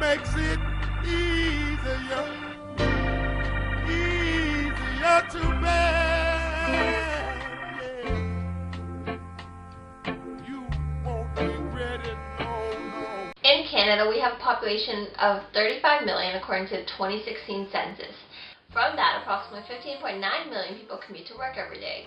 makes it easier, easier to bear. Yeah. You won't regret it, no, no. In Canada, we have a population of 35 million according to the 2016 census. From that, approximately 15.9 million people commute to work every day.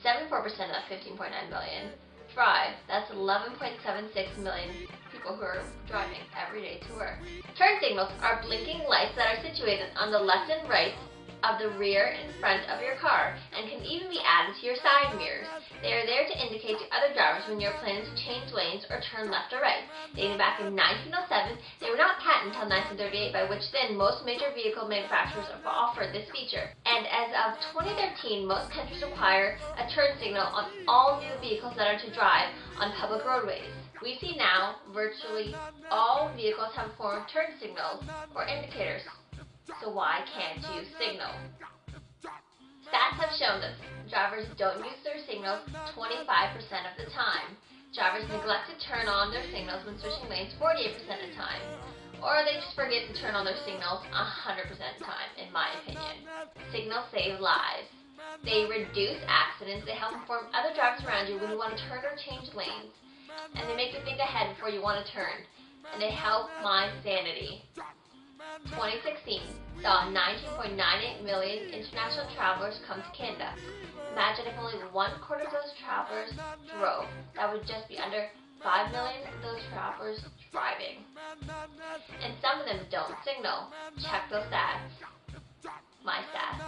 74% of that 15.9 million drive. That's 11.76 million people who are driving every day to work. Turn signals are blinking lights that are situated on the left and right of the rear and front of your car and can even be added to your side mirrors. They are there to indicate to other drivers when you're planning to change lanes or turn left or right. Dating back in 1907, they were not patented until 1938, by which then most major vehicle manufacturers offered this feature. And as of 2013, most countries require a turn signal on all new vehicles that are to drive on public roadways. We see now virtually all vehicles have a form of turn signals or indicators. So why can't you signal? Stats have shown that drivers don't use their signals 25% of the time. Drivers neglect to turn on their signals when switching lanes 48% of the time. Or they just forget to turn on their signals 100% of the time, in my opinion. Signals save lives. They reduce accidents. They help inform other drivers around you when you want to turn or change lanes. And they make you think ahead before you want to turn. And they help my sanity. 2016 saw 19.98 million international travelers come to Canada. Imagine if only 1/4 of those travelers drove. That would just be under 5 million of those travelers driving. And some of them don't signal. Check those stats. My stats.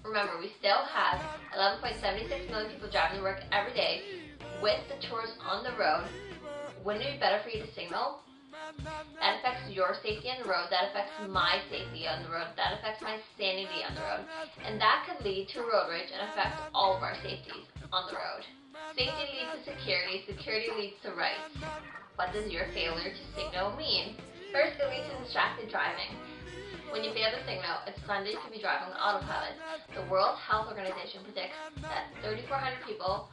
Remember, we still have 11.76 million people driving to work every day with the tourists on the road. Wouldn't it be better for you to signal? That affects your safety on the road, that affects my safety on the road, that affects my sanity on the road, and that could lead to road rage and affect all of our safeties on the road. Safety leads to security, security leads to rights. What does your failure to signal mean? First, it leads to distracted driving. When you fail to signal, it's Sunday to be driving on autopilot. The World Health Organization predicts that 3,400 people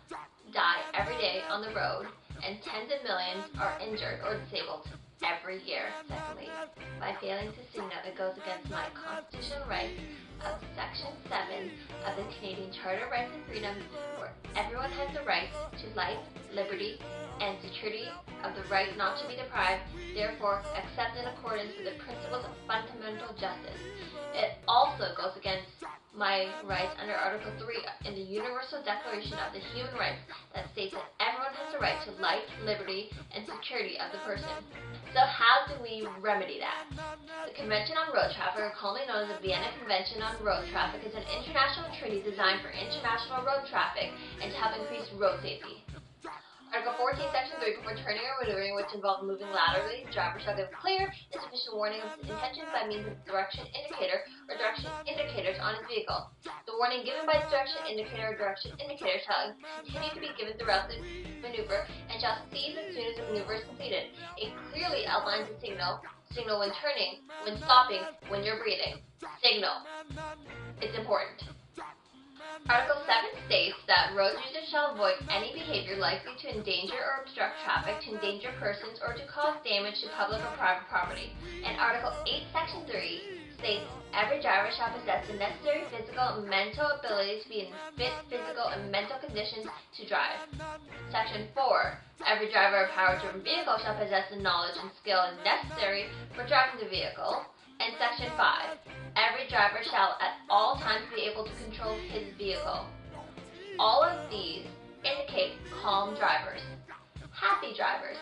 die every day on the road, and tens of millions are injured or disabled every year. Secondly, by failing to signal, it goes against my constitutional rights of Section 7 of the Canadian Charter of Rights and Freedoms, where everyone has the right to life, liberty, and security of the right not to be deprived, therefore accept in accordance with the principles of fundamental justice. It also goes against my rights under Article 3 in the Universal Declaration of the Human Rights that states that everyone has the right to life, liberty, and security of the person. So how do we remedy that? The Convention on Road Traffic, or commonly known as the Vienna Convention on Road Traffic, is an international treaty designed for international road traffic and to help increase road safety. Article 14, Section 3, before turning or maneuvering which involves moving laterally, the driver shall give clear and sufficient warning of his intentions by means of direction indicator or direction indicators on his vehicle. The warning given by the direction indicator or direction indicator shall continue to be given throughout the maneuver and shall cease as soon as the maneuver is completed. It clearly outlines the signal when turning, when stopping, when you're breathing. Signal. It's important. Article 7 states that road users shall avoid any behavior likely to endanger or obstruct traffic, to endanger persons, or to cause damage to public or private property. And Article 8, Section 3 states every driver shall possess the necessary physical and mental abilities to be in fit physical and mental conditions to drive. Section 4. Every driver of a power-driven vehicle shall possess the knowledge and skill necessary for driving the vehicle. And Section 5. Every driver shall at all times be able to control his vehicle. All of these indicate calm drivers, happy drivers,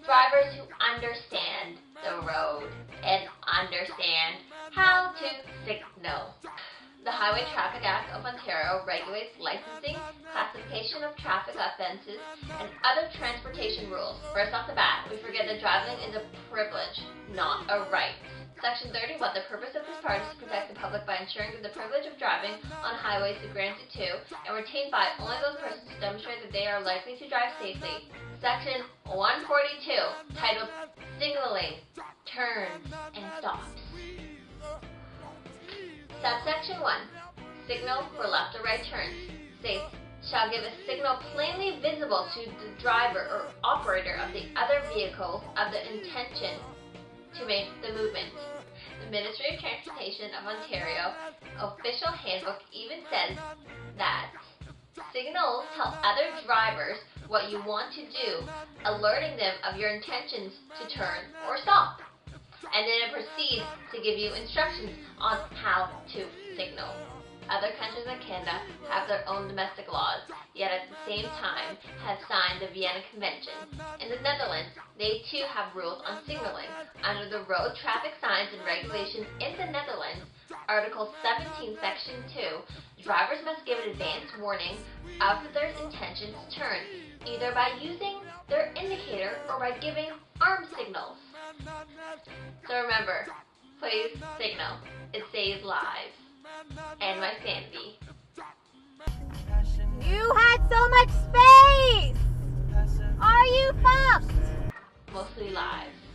drivers who understand the road and understand how to signal. The Highway Traffic Act of Ontario regulates licensing, classification of traffic offences, and other transportation rules. First off the bat, we forget that driving is a privilege, not a right. Section 31, the purpose of this part is to protect the public by ensuring that the privilege of driving on highways is granted to and retained by only those persons who demonstrate that they are likely to drive safely. Section 142, titled Signaling, Turns, and Stops. Subsection 1, Signal for left or right turns, states, shall give a signal plainly visible to the driver or operator of the other vehicles of the intention to make the movement. The Ministry of Transportation of Ontario official handbook even says that signals tell other drivers what you want to do, alerting them of your intentions to turn or stop. And then it proceeds to give you instructions on how to signal. Other countries like Canada have their own domestic laws, yet at the same time have signed the Vienna Convention. In the Netherlands, they too have rules on signaling. Under the Road Traffic Signs and Regulations in the Netherlands, Article 17, Section 2, drivers must give an advance warning of their intention to turn, either by using their indicator or by giving arm signals. So remember, please signal. It saves lives. And my sanity. You had so much space! Are you fucked? Mostly lives.